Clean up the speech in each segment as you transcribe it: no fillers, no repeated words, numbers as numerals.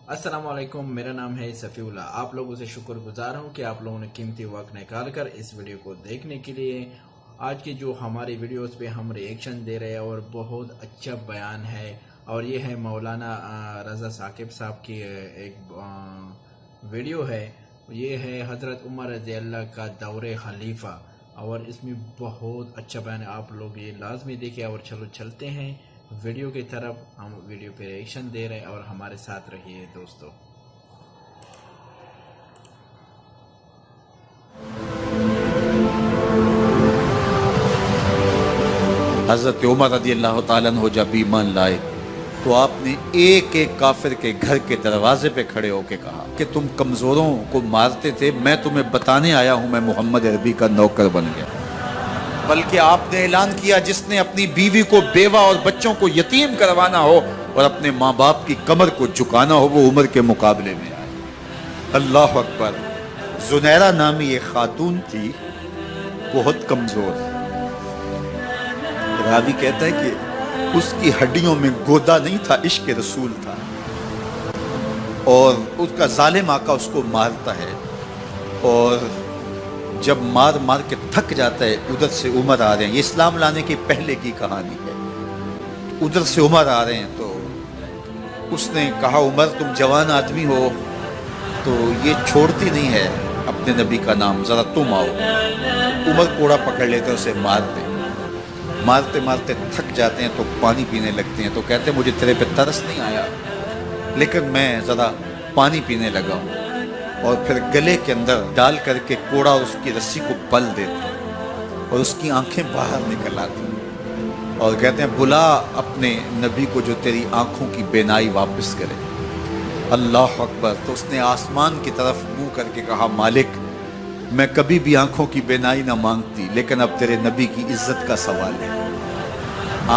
السلام علیکم، میرا نام ہے صفی اللہ۔ آپ لوگوں سے شکر گزار ہوں کہ آپ لوگوں نے قیمتی وقت نکال کر اس ویڈیو کو دیکھنے کے لیے۔ آج کی جو ہماری ویڈیوز پہ ہم ریئیکشن دے رہے ہیں اور بہت اچھا بیان ہے، اور یہ ہے مولانا رضا ثاقب صاحب کی ایک ویڈیو ہے۔ یہ ہے حضرت عمر رضی اللہ کا دور خلیفہ، اور اس میں بہت اچھا بیان ہے۔ آپ لوگ یہ لازمی دیکھیں، اور چلتے ہیں ویڈیو کی طرف۔ ہم ویڈیو پہ ریئیکشن دے رہے ہیں اور ہمارے ساتھ رہیے دوستو۔ حضرت عمر رضی اللہ تعالیٰ عنہ جب ایمان لائے تو آپ نے ایک ایک کافر کے گھر کے دروازے پہ کھڑے ہو کے کہا کہ تم کمزوروں کو مارتے تھے، میں تمہیں بتانے آیا ہوں میں محمد عربی کا نوکر بن گیا۔ بلکہ آپ نے اعلان کیا جس نے اپنی بیوی کو بیوہ اور بچوں کو یتیم کروانا ہو اور اپنے ماں باپ کی کمر کو جھکانا ہو وہ عمر کے مقابلے میں آئے۔ اللہ اکبر۔ زنیرہ نامی ایک خاتون تھی، بہت کمزور، راوی کہتا ہے کہ اس کی ہڈیوں میں گودا نہیں تھا، عشق رسول تھا، اور اس کا ظالم آقا اس کو مارتا ہے، اور جب مار مار کے تھک جاتا ہے ادھر سے عمر آ رہے ہیں، یہ اسلام لانے کے پہلے کی کہانی ہے، ادھر سے عمر آ رہے ہیں تو اس نے کہا عمر تم جوان آدمی ہو تو یہ چھوڑتی نہیں ہے اپنے نبی کا نام، ذرا تم آؤ۔ عمر کوڑا پکڑ لیتے اسے مارتے مارتے تھک جاتے ہیں تو پانی پینے لگتے ہیں، تو کہتے ہیں مجھے تیرے پہ ترس نہیں آیا لیکن میں ذرا پانی پینے لگا ہوں، اور پھر گلے کے اندر ڈال کر کے کوڑا اس کی رسی کو پل دیتے ہیں اور اس کی آنکھیں باہر نکل آتی ہیں، اور کہتے ہیں بلا اپنے نبی کو جو تیری آنکھوں کی بینائی واپس کرے۔ اللہ اکبر۔ تو اس نے آسمان کی طرف منہ کر کے کہا مالک میں کبھی بھی آنکھوں کی بینائی نہ مانگتی، لیکن اب تیرے نبی کی عزت کا سوال ہے۔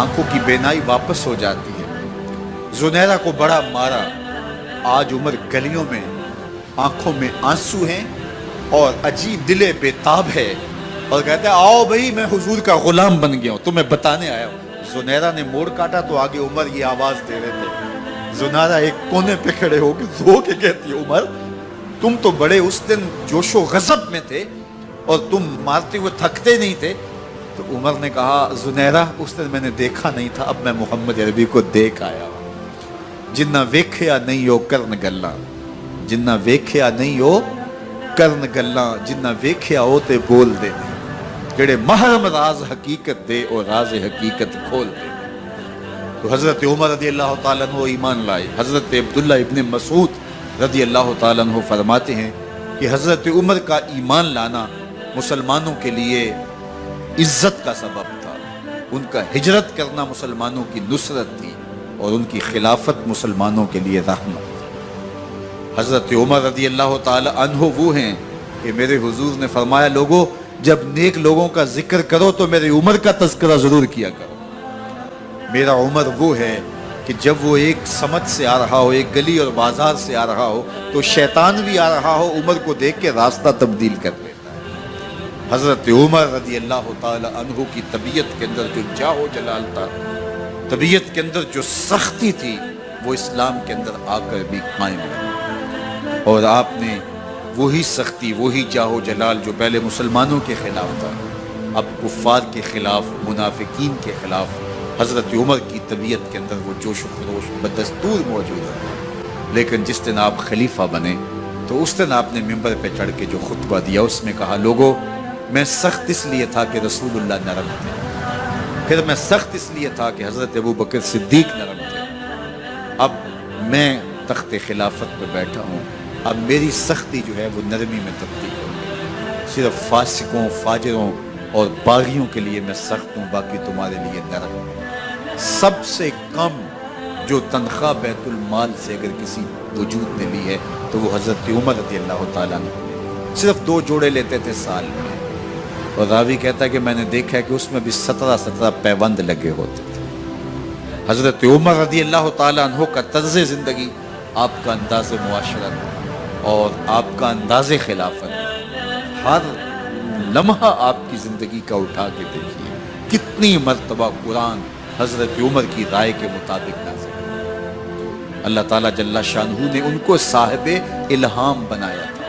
آنکھوں کی بینائی واپس ہو جاتی ہے۔ زنیرہ کو بڑا مارا، آج عمر گلیوں میں آنکھوں میں آنسو ہیں اور عجیب دل بے تاب ہے، اور کہتے ہیں آؤ بھئی میں حضور کا غلام بن گیا ہوں، تمہیں بتانے آیا ہوں۔ زنیرہ نے موڑ کاٹا تو آگے عمر یہ آواز دے رہے تھے۔ زنیرہ ایک کونے پہ کھڑے ہو کے رو کے کہتی ہے عمر تم تو بڑے اس دن جوش و غضب میں تھے اور تم مارتے ہوئے تھکتے نہیں تھے۔ تو عمر نے کہا زنیرہ اس دن میں نے دیکھا نہیں تھا، اب میں محمد عربی کو دیکھ آیا ہوں۔ جنہ ویکھیا نہیں ہو کرن گلاں، جنہ ویکھیا نہیں ہو کرن گلاں، جنہ ویکھیا ہو تے بول دے، جڑے محرم راز حقیقت دے اور راز حقیقت کھول دے۔ تو حضرت عمر رضی اللہ تعالیٰ عنہ ایمان لائے۔ حضرت عبداللہ ابن مسعود رضی اللہ تعالیٰ عنہ فرماتے ہیں کہ حضرت عمر کا ایمان لانا مسلمانوں کے لیے عزت کا سبب تھا، ان کا ہجرت کرنا مسلمانوں کی نصرت تھی، اور ان کی خلافت مسلمانوں کے لیے رحمت تھی۔ حضرت عمر رضی اللہ تعالیٰ عنہ وہ ہیں کہ میرے حضور نے فرمایا لوگوں جب نیک لوگوں کا ذکر کرو تو میرے عمر کا تذکرہ ضرور کیا کرو۔ میرا عمر وہ ہے کہ جب وہ ایک سمت سے آ رہا ہو، ایک گلی اور بازار سے آ رہا ہو تو شیطان بھی آ رہا ہو، عمر کو دیکھ کے راستہ تبدیل کر لیتا ہے۔ حضرت عمر رضی اللہ تعالی عنہ کی طبیعت کے اندر جو جاہ و جلال تھا، طبیعت کے اندر جو سختی تھی، وہ اسلام کے اندر آ کر بھی قائم ہے، اور آپ نے وہی سختی، وہی جاہ و جلال جو پہلے مسلمانوں کے خلاف تھا، اب کفار کے خلاف، منافقین کے خلاف حضرت عمر کی طبیعت کے اندر وہ جوش و خروش بدستور موجود ہے۔ لیکن جس دن آپ خلیفہ بنے تو اس دن آپ نے ممبر پہ چڑھ کے جو خطبہ دیا اس میں کہا لوگوں میں سخت اس لیے تھا کہ رسول اللہ نرم تھے، پھر میں سخت اس لیے تھا کہ حضرت ابو بکر صدیق نرم تھے، اب میں تخت خلافت پہ بیٹھا ہوں، اب میری سختی جو ہے وہ نرمی میں تبدیل ہو گئی، صرف فاسقوں، فاجروں اور باغیوں کے لیے میں سخت ہوں، باقی تمہارے لیے نرم ہوں۔ سب سے کم جو تنخواہ بیت المال سے اگر کسی وجود نے لی ہے تو وہ حضرت عمر رضی اللہ تعالیٰ نے صرف 2 جوڑے لیتے تھے سال میں، اور راوی کہتا ہے کہ میں نے دیکھا ہے کہ اس میں بھی 17 پیوند لگے ہوتے تھے۔ حضرت عمر رضی اللہ تعالیٰ عنہ کا طرز زندگی، آپ کا انداز معاشرت اور آپ کا انداز خلافت، ہر لمحہ آپ کی زندگی کا اٹھا کے دیکھیے کتنی مرتبہ قرآن حضرت عمر کی رائے کے مطابق نازل۔ اللہ تعالیٰ جل شانہ نے ان کو صاحب الہام بنایا تھا.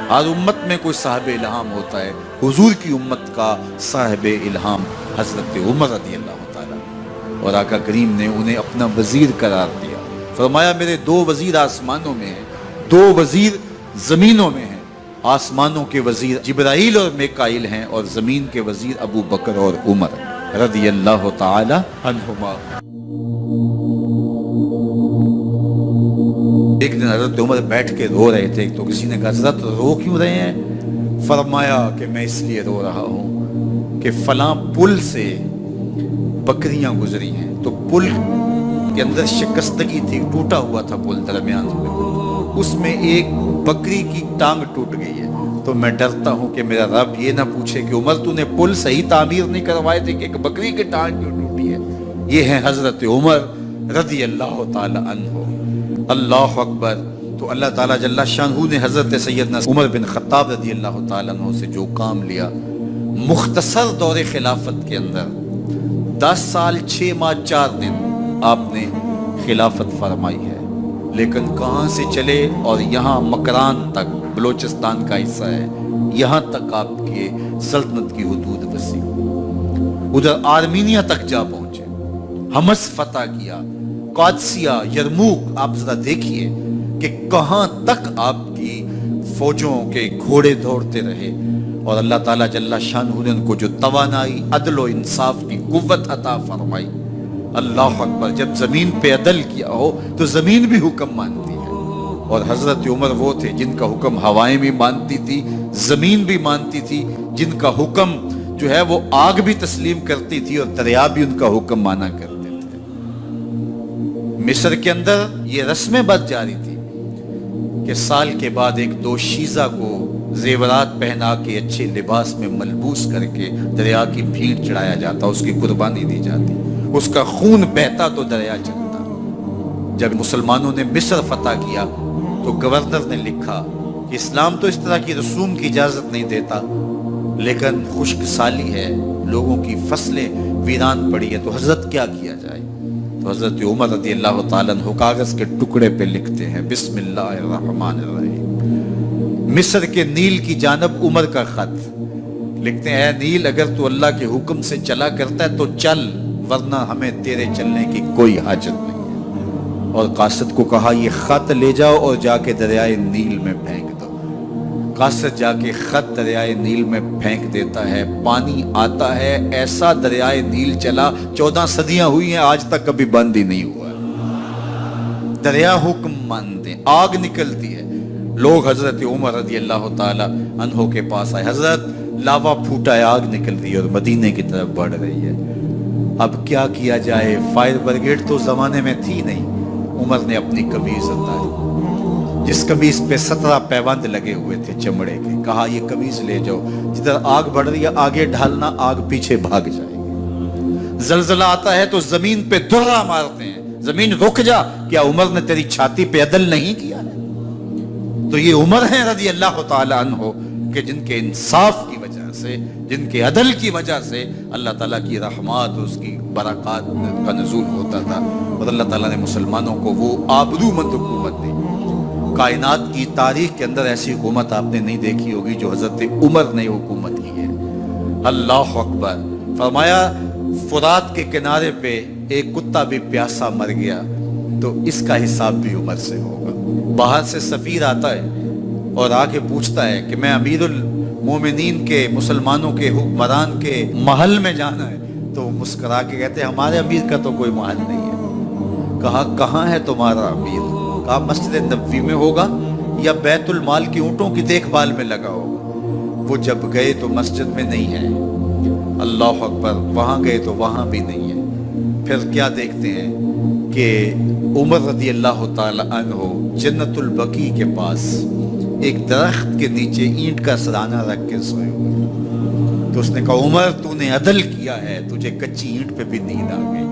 ہر امت میں کوئی صاحب الہام ہوتا ہے. حضور کی امت کا صاحب الہام حضرت عمر رضی اللہ تعالیٰ، اور آقا کریم نے انہیں اپنا وزیر قرار دیا. فرمایا میرے 2 وزیر آسمانوں میں ہیں، 2 وزیر زمینوں میں ہیں. آسمانوں کے وزیر جبرائیل اور میکائیل ہیں، اور زمین کے وزیر ابو بکر اور عمر رضی اللہ تعالی عنہما. ایک دن حضرت عمر بیٹھ کے رو رہے تھے، تو کسی نے کہا حضرت رو کیوں رہے ہیں؟ فرمایا کہ میں اس لیے رو رہا ہوں کہ فلاں پل سے بکریاں گزری ہیں، تو پل کے اندر شکستگی تھی، ٹوٹا ہوا تھا پل درمیان میں، اس میں ایک بکری کی ٹانگ ٹوٹ گئی ہے. تو میں ڈرتا ہوں کہ میرا رب یہ نہ پوچھے کہ عمر تو نے پل صحیح تعمیر نہیں کروائے تھے کہ ایک بکری کی ٹانگ کیوں ٹوٹی ہے. یہ ہیں حضرت عمر رضی اللہ تعالی عنہ. اللہ اکبر. تو اللہ تعالیٰ جل شانہ نے حضرت سیدنا عمر بن خطاب رضی اللہ تعالیٰ عنہ سے جو کام لیا، مختصر دور خلافت کے اندر 10 سال 6 ماہ 4 دن آپ نے خلافت فرمائی ہے. لیکن کہاں سے چلے اور یہاں مکران تک، بلوچستان کا حصہ ہے، یہاں تک آپ کے سلطنت کی حدود وسیع. ادھر آرمینیا تک جا پہنچے، حمص فتح کیا، قادسیہ، یرموک. آپ ذرا دیکھیے کہ کہاں تک آپ کی فوجوں کے گھوڑے دوڑتے رہے، اور اللہ تعالیٰ جل شانہ نے ان کو جو توانائی، عدل و انصاف کی قوت عطا فرمائی. اللہ اکبر. جب زمین پہ عدل کیا ہو تو زمین بھی حکم مانتی ہے، اور حضرت عمر وہ تھے جن کا حکم ہوائیں بھی مانتی تھی، زمین بھی مانتی تھی، جن کا حکم جو ہے وہ آگ بھی تسلیم کرتی تھی، اور دریا بھی ان کا حکم مانا کرتے تھے. مصر کے اندر یہ رسمیں بد جاری تھی کہ سال کے بعد ایک دوشیزہ کو زیورات پہنا کے اچھے لباس میں ملبوس کر کے دریا کی بھیڑ چڑھایا جاتا، اس کی قربانی دی جاتی، اس کا خون بہتا تو دریا چلتا. جب مسلمانوں نے مصر فتح کیا تو گورنر نے لکھا کہ اسلام تو اس طرح کی رسوم کی اجازت نہیں دیتا، لیکن خشک سالی ہے، لوگوں کی فصلیں ویران پڑی ہے، تو حضرت کیا کیا جائے؟ تو حضرت عمر رضی اللہ تعالیٰ عنہ کاغذ کے ٹکڑے پہ لکھتے ہیں بسم اللہ الرحمن الرحیم. مصر کے نیل کی جانب عمر کا خط لکھتے ہیں، اے نیل اگر تو اللہ کے حکم سے چلا کرتا ہے تو چل، ورنہ ہمیں تیرے چلنے کی کوئی حاجت نہیں ہے. اور قاصد کو کہا یہ خط لے جاؤ اور جا کے دریائے نیل میں پھینک دو. قاصد جا کے خط دریائے نیل میں پھینک دیتا ہے، پانی آتا ہے، ایسا دریائے نیل چلا 14 صدیاں ہوئی ہیں آج تک کبھی بند ہی نہیں ہوا. دریا حکم مانتے، آگ نکلتی ہے. لوگ حضرت عمر رضی اللہ تعالی عنہ کے پاس آئے، حضرت لاوا پھوٹا ہے، آگ نکل رہی ہے اور مدینے کی طرف بڑھ رہی ہے، اب کیا کیا جائے؟ فائر بریگیڈ تو زمانے میں تھی نہیں. عمر نے اپنی قمیض اتاری، جس قمیض پہ 17 پیوند لگے ہوئے تھے چمڑے کے، کہا یہ قمیض لے جاؤ، جدھر آگ بڑھ رہی ہے آگے ڈھالنا، آگ پیچھے بھاگ جائے گی. زلزلہ آتا ہے تو زمین پہ درہ مارتے ہیں، زمین رک جا، کیا عمر نے تیری چھاتی پہ عدل نہیں کیا ہے؟ تو یہ عمر ہیں رضی اللہ تعالی عنہ کہ جن کے انصاف کی وجہ سے، جن کے عدل کی وجہ سے اللہ تعالیٰ کی رحمات، اس کی برکات کا نزول ہوتا تھا، اور اللہ تعالیٰ نے مسلمانوں کو وہ آبرومند حکومت دی. کائنات کی تاریخ کے اندر ایسی حکومت آپ نے نہیں دیکھی ہوگی جو حضرت عمر نے حکومت کی ہے. اللہ اکبر. فرمایا فرات کے کنارے پہ ایک کتا بھی پیاسا مر گیا تو اس کا حساب بھی عمر سے ہوگا. باہر سے سفیر آتا ہے اور آ کے پوچھتا ہے کہ میں امیر المومنین کے، مسلمانوں کے حکمران کے محل میں جانا ہے، تو مسکرا کے کہتے ہیں ہمارے امیر کا تو کوئی محل نہیں ہے. کہا کہاں ہے تمہارا امیر؟ کہا مسجد نبوی میں ہوگا یا بیت المال کی اونٹوں کی دیکھ بھال میں لگا ہوگا. وہ جب گئے تو مسجد میں نہیں ہے. اللہ اکبر. وہاں گئے تو وہاں بھی نہیں ہے. پھر کیا دیکھتے ہیں کہ عمر رضی اللہ تعالی عنہ جنت البقیع کے پاس ایک درخت کے نیچے اینٹ کا سرانہ رکھ کے سوئے ہوئے. تو اس نے کہا عمر تو نے عدل کیا ہے، تجھے کچی اینٹ پہ بھی نیند آ گئی.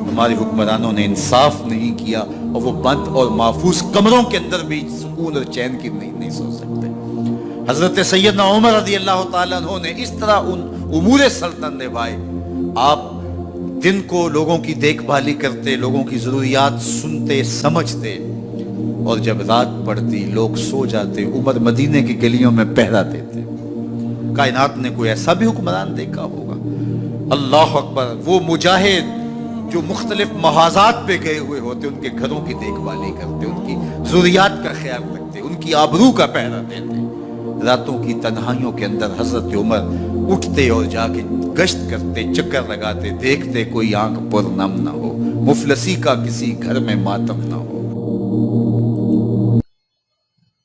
ہمارے حکمرانوں نے انصاف نہیں کیا اور وہ بند اور محفوظ کمروں کے اندر بھی سکون اور چین کی نہیں سو سکتے. حضرت سیدنا عمر رضی اللہ تعالیٰ عنہ نے اس طرح ان امور سلطنت نبھائے. آپ دن کو لوگوں کی دیکھ بھالی کرتے، لوگوں کی ضروریات سنتے سمجھتے، اور جب رات پڑتی لوگ سو جاتے عمر مدینے کی گلیوں میں پہرا دیتے. کائنات نے کوئی ایسا بھی حکمران دیکھا ہوگا؟ اللہ اکبر. وہ مجاہد جو مختلف محاذات پہ گئے ہوئے ہوتے ان کے گھروں کی دیکھ بھالی کرتے, ان کی ذریات کا خیال رکھتے, ان کی آبرو کا پہرا دیتے. راتوں کی تنہائیوں کے اندر حضرت عمر اٹھتے اور جا کے گشت کرتے, چکر لگاتے, دیکھتے کوئی آنکھ پر نم نہ ہو, مفلسی کا کسی گھر میں ماتم نہ ہو.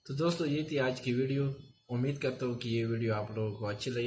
تو دوستو یہ تھی آج کی ویڈیو. امید کرتا ہوں کہ یہ ویڈیو آپ لوگوں کو اچھی لگی.